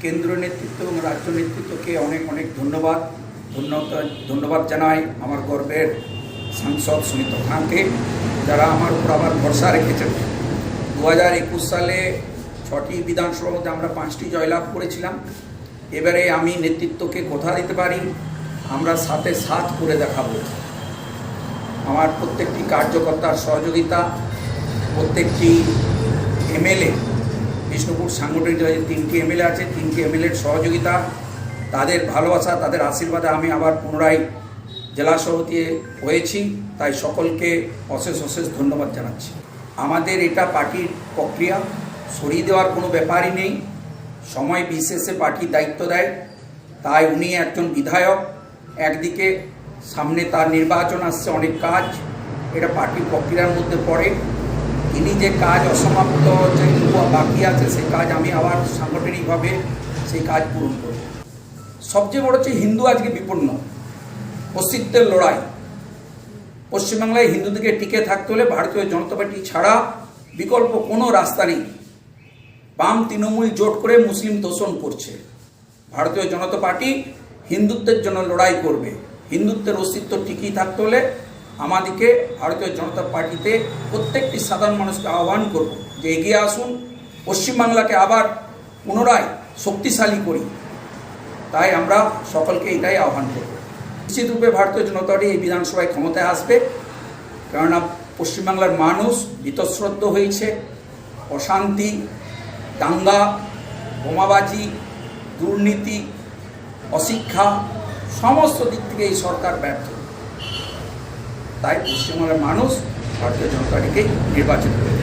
কেন্দ্রীয় নেতৃত্ব এবং রাজ্য নেতৃত্বকে অনেক অনেক ধন্যবাদ জানাই আমার গর্বের সাংসদ সুমিত্রা খানকে, যারা আমার উপর আবার ভরসা রেখেছেন। 2021 সালে 6টি বিধানসভার মধ্যে আমরা 5টি জয়লাভ করেছিলাম। এবারে আমি নেতৃত্বকে কথা দিতে পারি, আমরা 7-এ 7 করে দেখাবো। আমার প্রত্যেকটি কার্যকর্তার সহযোগিতা, প্রত্যেকটি এমএলএ, বিষ্ণুপুর সাংগঠনিক 3টি এমএলএ আছে, 3টি এমএলএর সহযোগিতা, তাদের ভালোবাসা, তাদের আশীর্বাদে আমি আবার পুনরায় জেলা সভাপতি হয়েছি। তাই সকলকে অশেষ অশেষ ধন্যবাদ জানাচ্ছি। আমাদের এটা পার্টির প্রক্রিয়া, সরিয়ে দেওয়ার কোনো ব্যাপারই নেই। সময় বিশেষে পার্টি দায়িত্ব দেয়। তাই উনি একজন বিধায়ক, একদিকে সামনে তার নির্বাচন আসছে, অনেক কাজ, এটা পার্টির প্রক্রিয়ার মধ্যে পড়ে। তিনি যে কাজ অসমাপ্ত যে বাকি আছে, সেই কাজ আমি আবার সাংগঠনিকভাবে সেই কাজ পূরণ করব। সবচেয়ে বড় হচ্ছে হিন্দু আজকে বিপন্ন, অস্তিত্বের লড়াই। পশ্চিমবাংলায় হিন্দুদেরকে টিকে থাকতে হলে ভারতীয় জনতা পার্টি ছাড়া বিকল্প কোনো রাস্তা নেই। বাম তৃণমূল জোট করে মুসলিম তোষণ করছে। ভারতীয় জনতা পার্টি হিন্দুত্বের জন্য লড়াই করবে। হিন্দুত্বের অস্তিত্ব টিকিয়ে থাকতে হলে আমাদেরকে ভারতীয় জনতা পার্টিতে প্রত্যেকটি সাধারণ মানুষকে আহ্বান করব যে এগিয়ে আসুন, পশ্চিমবাংলাকে আবার পুনরায় শক্তিশালী করি। তাই আমরা সকলকে এটাই আহ্বান করব। নিশ্চিতরূপে ভারতীয় জনতা পার্টি এই বিধানসভায় ক্ষমতায় আসবে, কেননা পশ্চিমবাংলার মানুষ বীতশ্রদ্ধ হয়েছে। অশান্তি, দাঙ্গা, বোমাবাজি, দুর্নীতি, অশিক্ষা, সমস্ত দিক থেকে এই সরকার ব্যর্থ। তাই পশ্চিমবঙ্গের মানুষ ভারতীয় জনতা পার্টিকে নির্বাচিত করে।